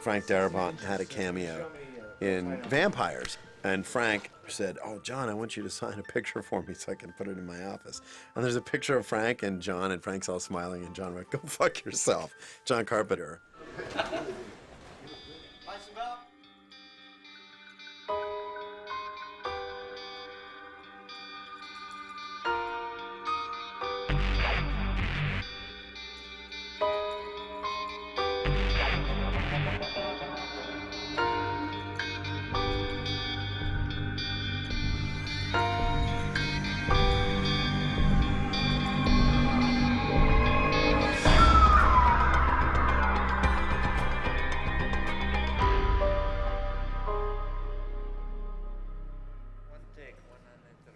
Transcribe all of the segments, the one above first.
Frank Darabont had a cameo in Vampires, and Frank said, "Oh, John, I want you to sign a picture for me so I can put it in my office." And there's a picture of Frank and John, and Frank's all smiling, and John went, "Go fuck yourself." John Carpenter.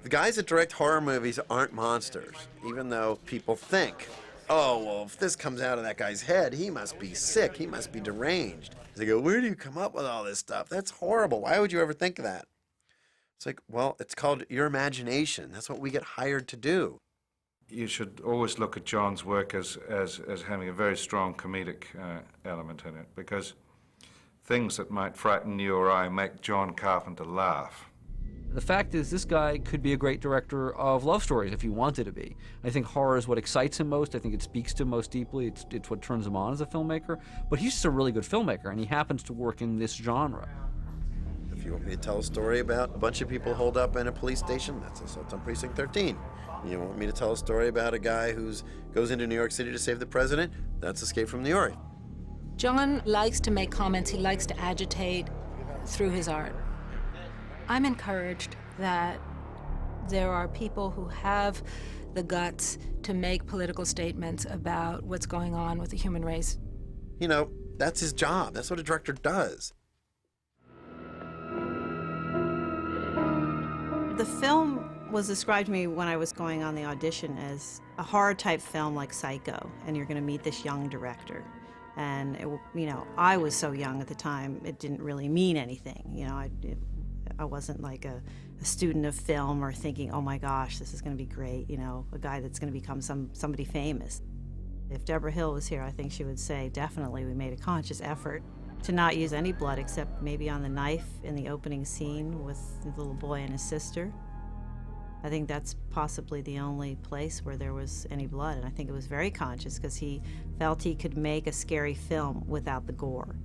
The guys that direct horror movies aren't monsters, even though people think, "Oh, well, if this comes out of that guy's head, he must be sick, he must be deranged." They go, "Where do you come up with all this stuff? That's horrible. Why would you ever think of that?" It's like, well, it's called your imagination. That's what we get hired to do. You should always look at John's work as having a very strong comedic element in it, because things that might frighten you or I make John Carpenter laugh. The fact is, this guy could be a great director of love stories if he wanted to be. I think horror is what excites him most. I think it speaks to him most deeply. It's what turns him on as a filmmaker. But he's just a really good filmmaker, and he happens to work in this genre. If you want me to tell a story about a bunch of people holed up in a police station, that's Assault on Precinct 13. You want me to tell a story about a guy who goes into New York City to save the president, that's Escape from New York. John likes to make comments. He likes to agitate through his art. I'm encouraged that there are people who have the guts to make political statements about what's going on with the human race. You know, that's his job. That's what a director does. The film was described to me when I was going on the audition as a horror-type film like Psycho, and you're going to meet this young director. And, I was so young at the time, it didn't really mean anything. I wasn't like a student of film or thinking, oh my gosh, this is going to be great, a guy that's going to become somebody famous. If Deborah Hill was here, I think she would say, definitely, we made a conscious effort to not use any blood except maybe on the knife in the opening scene with the little boy and his sister. I think that's possibly the only place where there was any blood, and I think it was very conscious because he felt he could make a scary film without the gore.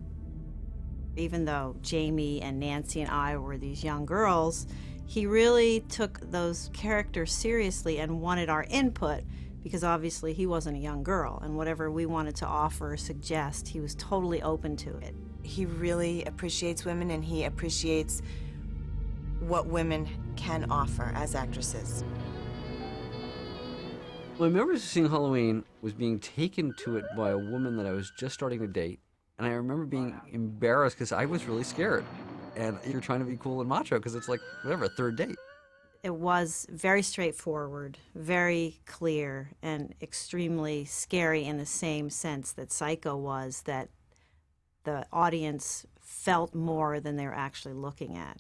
Even though Jamie and Nancy and I were these young girls, he really took those characters seriously and wanted our input, because obviously he wasn't a young girl, and whatever we wanted to offer or suggest, he was totally open to it. He really appreciates women, and he appreciates what women can offer as actresses. Well, I remember seeing Halloween, was being taken to it by a woman that I was just starting to date. And I remember being embarrassed because I was really scared. And you're trying to be cool and macho because it's like, whatever, a third date. It was very straightforward, very clear, and extremely scary in the same sense that Psycho was, that the audience felt more than they were actually looking at.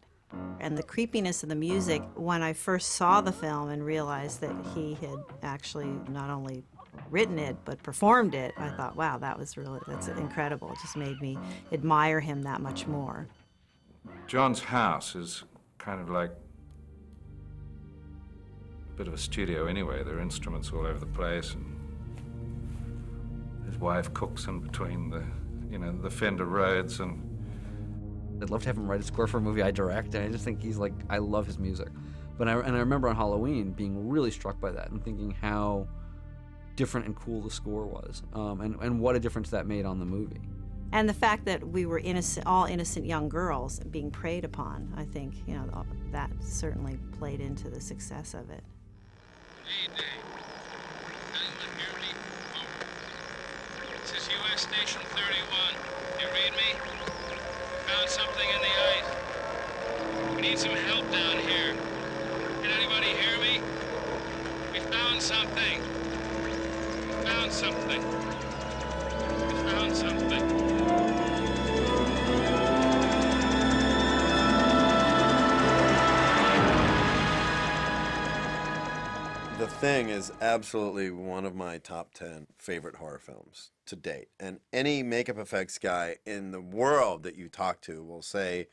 And the creepiness of the music, when I first saw the film and realized that he had actually not only written it but performed it, I thought, wow, that's incredible. It just made me admire him that much more. John's house is kind of like a bit of a studio anyway. There are instruments all over the place, and his wife cooks in between the Fender Rhodes, and I'd love to have him write a score for a movie I direct, and I just think he's like, I love his music. But I remember on Halloween being really struck by that and thinking how different and cool the score was, and what a difference that made on the movie. And the fact that we were all innocent young girls being preyed upon, I think, that certainly played into the success of it. Hey, Dave. Anyone hear me? Oh. This is U.S. Station 31. You read me? Found something in the ice. We need some help down here. Can anybody hear me? We found something. We found something. We found something. The Thing is absolutely one of my top 10 favorite horror films to date. And any makeup effects guy in the world that you talk to will say,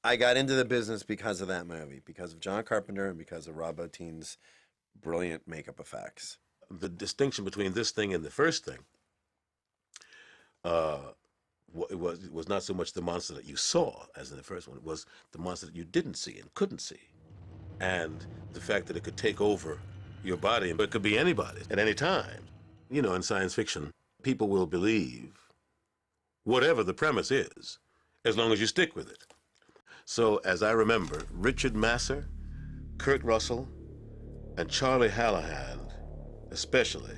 I got into the business because of that movie, because of John Carpenter and because of Rob Bottin's brilliant makeup effects. The distinction between this thing and the first thing it was not so much the monster that you saw as in the first one. It was the monster that you didn't see and couldn't see. And the fact that it could take over your body, but it could be anybody at any time. You know, in science fiction, people will believe whatever the premise is, as long as you stick with it. So, as I remember, Richard Masur, Kurt Russell, and Charlie Hallahan, especially,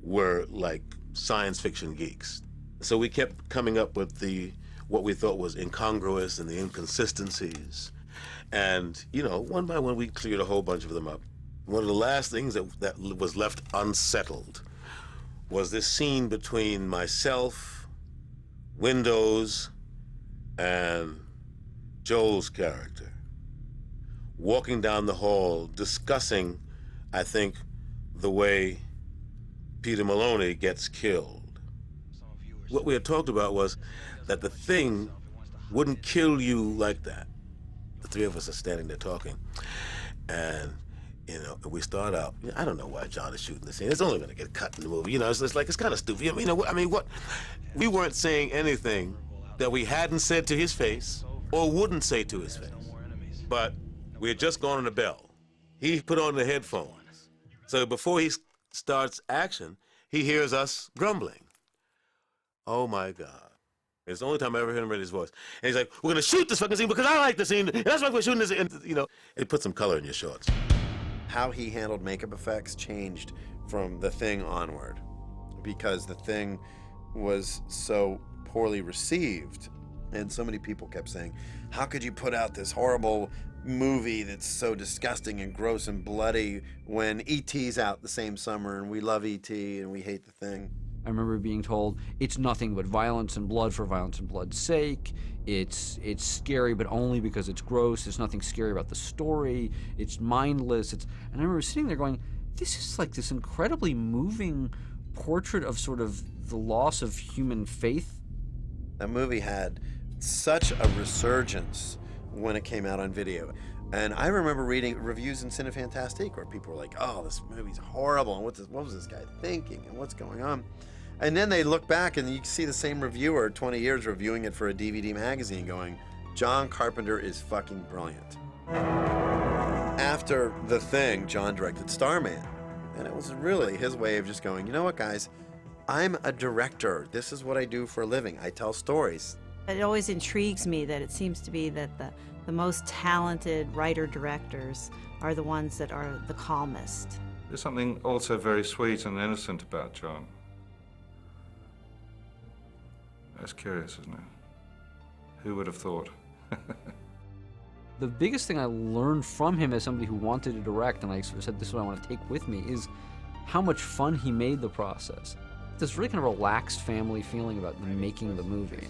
were like science fiction geeks. So we kept coming up with what we thought was incongruous and the inconsistencies. And, you know, one by one, we cleared a whole bunch of them up. One of the last things that was left unsettled was this scene between myself, Windows, and Joel's character, walking down the hall, discussing, I think, the way Peter Maloney gets killed. What we had talked about was that the thing wouldn't kill you like that. The three of us are standing there talking, and you know, we start out. I don't know why John is shooting the scene. It's only going to get cut in the movie. You know, it's like it's kind of stupid. You know, I mean, what? We weren't saying anything that we hadn't said to his face or wouldn't say to his face. But we had just gone on the bell. He put on the headphones, so before he starts action, he hears us grumbling. Oh my God. It's the only time I ever heard him read his voice. And he's like, we're gonna shoot this fucking scene because I like the scene. And that's why we're shooting this. And, you know, it put some color in your shorts. How he handled makeup effects changed from The Thing onward, because The Thing was so poorly received. And so many people kept saying, how could you put out this horrible movie that's so disgusting and gross and bloody when E.T.'s out the same summer and we love E.T. and we hate The Thing? I remember being told it's nothing but violence and blood for violence and blood's sake. It's scary, but only because it's gross. There's nothing scary about the story. It's mindless. And I remember sitting there going, this is like this incredibly moving portrait of sort of the loss of human faith. That movie had such a resurgence when it came out on video. And I remember reading reviews in Cinefantastique where people were like, oh, this movie's horrible, and what was this guy thinking, and what's going on? And then they look back and you see the same reviewer 20 years reviewing it for a DVD magazine going, John Carpenter is fucking brilliant. After The Thing, John directed Starman. And it was really his way of just going, you know what, guys? I'm a director. This is what I do for a living. I tell stories. It always intrigues me that it seems to be that the most talented writer-directors are the ones that are the calmest. There's something also very sweet and innocent about John. That's curious, isn't it? Who would have thought? The biggest thing I learned from him as somebody who wanted to direct, and I sort of said this is what I want to take with me, is how much fun he made the process. This really kind of relaxed family feeling about making the movie.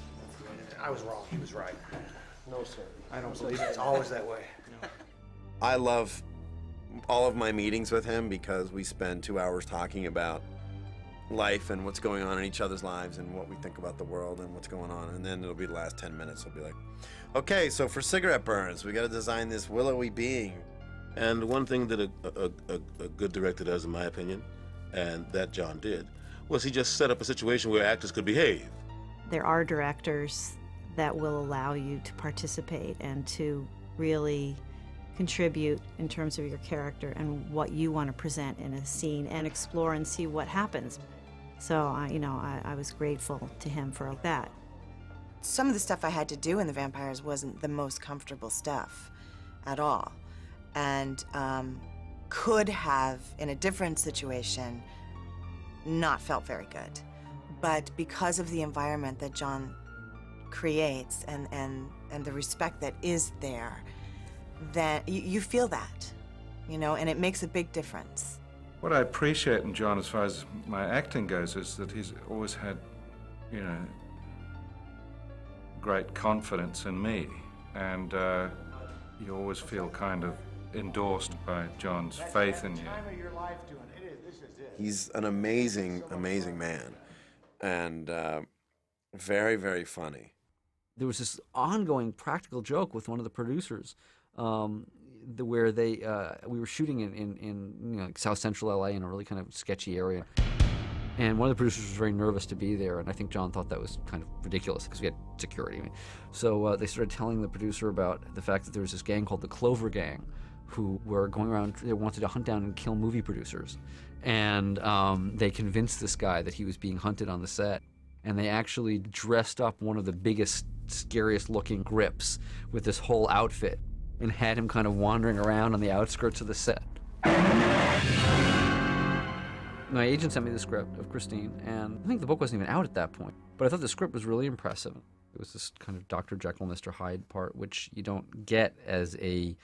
I was wrong. He was right. No, sir. I don't believe it's always that way. No. I love all of my meetings with him because we spend 2 hours talking about life and what's going on in each other's lives and what we think about the world and what's going on. And then it'll be the last 10 minutes. It'll be like, okay, so for cigarette burns, we got to design this willowy being. And one thing that a good director does, in my opinion, and that John did, was he just set up a situation where actors could behave. There are directors that will allow you to participate and to really contribute in terms of your character and what you want to present in a scene and explore and see what happens. So, I was grateful to him for that. Some of the stuff I had to do in The Vampires wasn't the most comfortable stuff at all. And could have, in a different situation, not felt very good. But because of the environment that John creates and the respect that is there, that you feel that, and it makes a big difference. What I appreciate in John as far as my acting goes is that he's always had, great confidence in me. And you always feel kind of endorsed by John's faith in you. He's an amazing, amazing man, and very, very funny. There was this ongoing practical joke with one of the producers, where we were shooting in like South Central LA in a really kind of sketchy area. And one of the producers was very nervous to be there, and I think John thought that was kind of ridiculous because we had security. So they started telling the producer about the fact that there was this gang called the Clover Gang who were going around, they wanted to hunt down and kill movie producers. And they convinced this guy that he was being hunted on the set. And they actually dressed up one of the biggest, scariest looking grips with this whole outfit and had him kind of wandering around on the outskirts of the set. My agent sent me the script of Christine, and I think the book wasn't even out at that point. But I thought the script was really impressive. It was this kind of Dr. Jekyll, Mr. Hyde part, which you don't get as a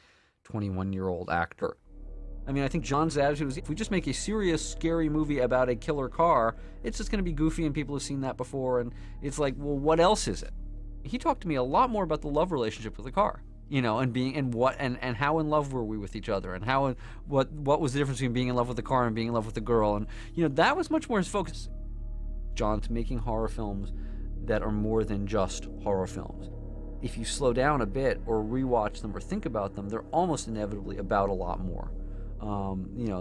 21-year-old actor. I mean, I think John's attitude was, if we just make a serious, scary movie about a killer car, it's just going to be goofy and people have seen that before, and it's like, well, what else is it? He talked to me a lot more about the love relationship with the car. You know, and how in love were we with each other, and what was the difference between being in love with the car and being in love with the girl, and that was much more his focus. John's making horror films that are more than just horror films. If you slow down a bit or rewatch them or think about them, they're almost inevitably about a lot more.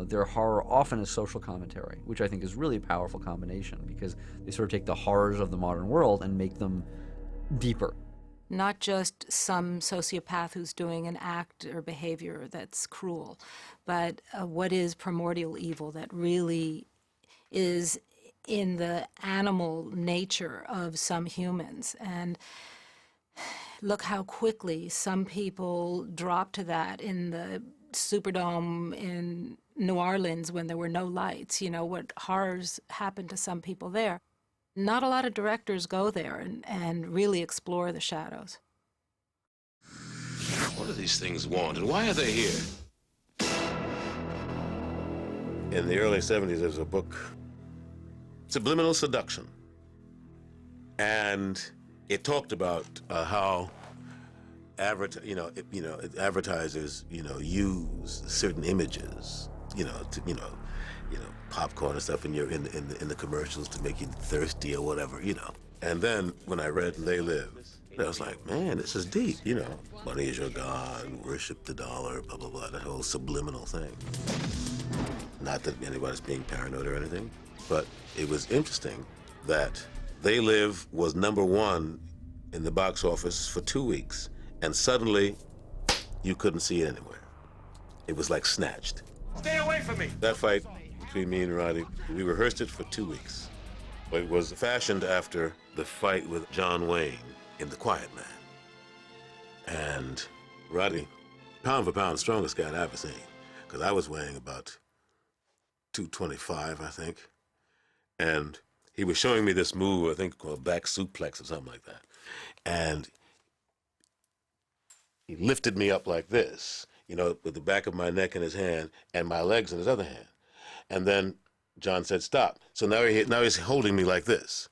They're horror often as social commentary, which I think is really a powerful combination because they sort of take the horrors of the modern world and make them deeper. Not just some sociopath who's doing an act or behavior that's cruel, but what is primordial evil that really is in the animal nature of some humans. And look how quickly some people dropped to that in the Superdome in New Orleans when there were no lights. What horrors happened to some people there. Not a lot of directors go there and really explore the shadows. What do these things want, and why are they here? In the early 70s, there was a book, Subliminal Seduction. And it talked about how advertisers, use certain images, popcorn and stuff in the commercials to make you thirsty or whatever, And then when I read They Live, I was like, man, this is deep, Money is your God, worship the dollar, blah, blah, blah, that whole subliminal thing. Not that anybody's being paranoid or anything, but it was interesting that They Live was #1 in the box office for 2 weeks, and suddenly you couldn't see it anywhere. It was like snatched. Stay away from me! That fight between me and Roddy, we rehearsed it for 2 weeks. It was fashioned after the fight with John Wayne in The Quiet Man. And Roddy, pound for pound, strongest guy I'd ever seen, because I was weighing about 225, I think. And he was showing me this move, I think called back suplex or something like that. And he lifted me up like this, with the back of my neck in his hand and my legs in his other hand. And then John said, stop. So now he's holding me like this,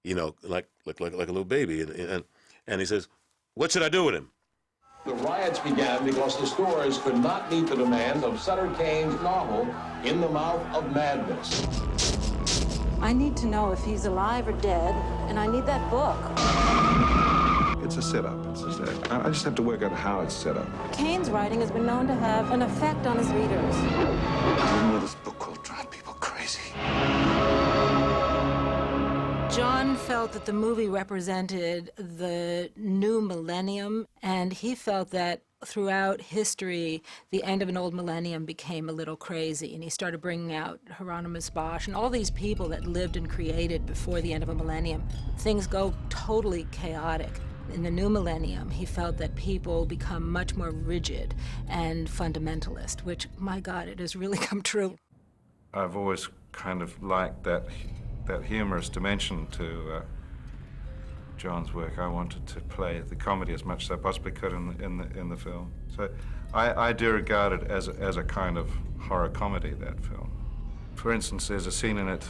like a little baby. And he says, what should I do with him? The riots began because the stores could not meet the demand of Sutter Kane's novel, In the Mouth of Madness. I need to know if he's alive or dead, and I need that book. It's a setup. I just have to work out how it's set up. Kane's writing has been known to have an effect on his readers. I didn't know this book will drive people crazy. John felt that the movie represented the new millennium, and he felt that throughout history, the end of an old millennium became a little crazy, and he started bringing out Hieronymus Bosch and all these people that lived and created before the end of a millennium. Things go totally chaotic. In the new millennium, he felt that people become much more rigid and fundamentalist, which, my God, it has really come true. I've always kind of liked that humorous dimension to John's work. I wanted to play the comedy as much as I possibly could in the film. So I do regard it as a kind of horror comedy, that film. For instance, there's a scene in it,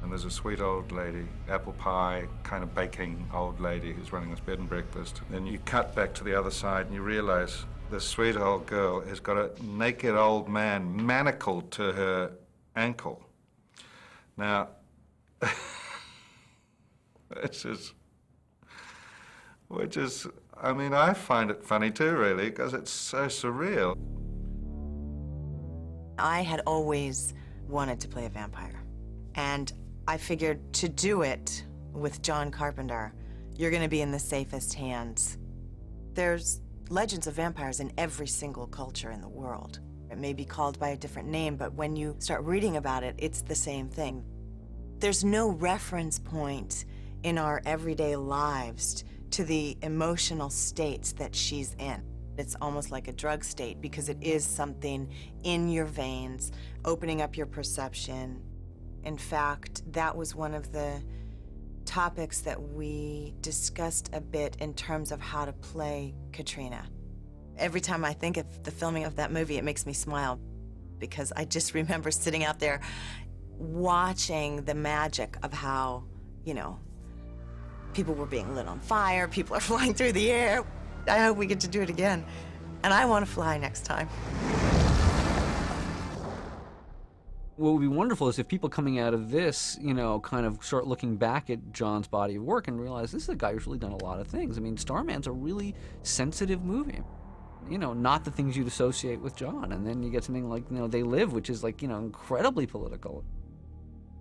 and there's a sweet old lady, apple pie, kind of baking old lady who's running this bed and breakfast. Then you cut back to the other side and you realize the sweet old girl has got a naked old man manacled to her ankle. Now, which is, I mean, I find it funny too, really, because it's so surreal. I had always wanted to play a vampire, and I figured to do it with John Carpenter, you're going to be in the safest hands. There's legends of vampires in every single culture in the world. It may be called by a different name, but when you start reading about it, it's the same thing. There's no reference point in our everyday lives to the emotional states that she's in. It's almost like a drug state because it is something in your veins, opening up your perception. In fact, that was one of the topics that we discussed a bit in terms of how to play Katrina. Every time I think of the filming of that movie, it makes me smile because I just remember sitting out there watching the magic of how, you know, people were being lit on fire, people are flying through the air. I hope we get to do it again. And I want to fly next time. What would be wonderful is if people coming out of this, you know, kind of start looking back at John's body of work and realize this is a guy who's really done a lot of things. I mean, Starman's a really sensitive movie. You know, not the things you'd associate with John. And then you get something like, you know, They Live, which is like, you know, incredibly political.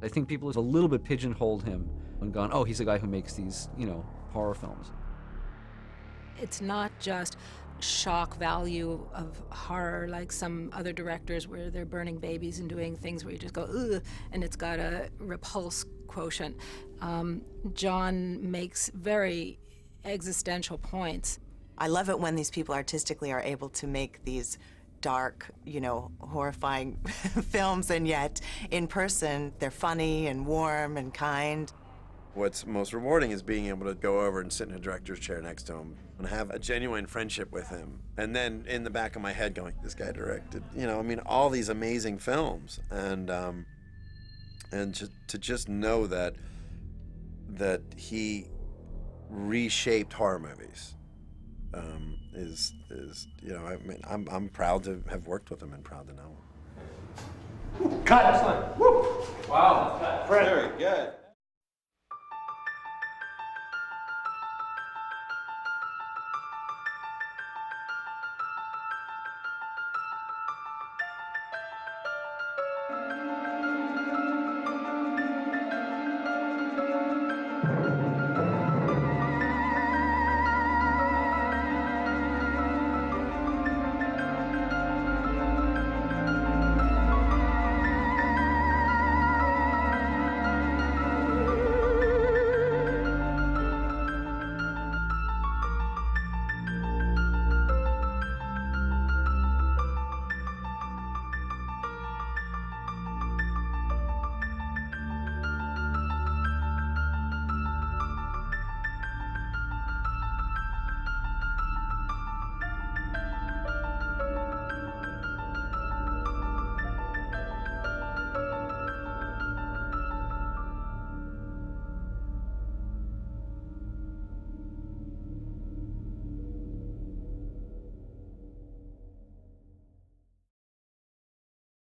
I think people have a little bit pigeonholed him and gone, oh, he's a guy who makes these, you know, horror films. It's not just shock value of horror like some other directors where they're burning babies and doing things where you just go, ugh, and it's got a repulse quotient. John makes very existential points. I love it when these people artistically are able to make these dark, you know, horrifying films, and yet in person they're funny and warm and kind. What's most rewarding is being able to go over and sit in a director's chair next to him and have a genuine friendship with him. And then in the back of my head going, this guy directed, you know, I mean, all these amazing films. And to just know that he reshaped horror movies is, you know, I mean, I'm proud to have worked with him and proud to know him. Cut! Excellent. Woo! Wow. Very good.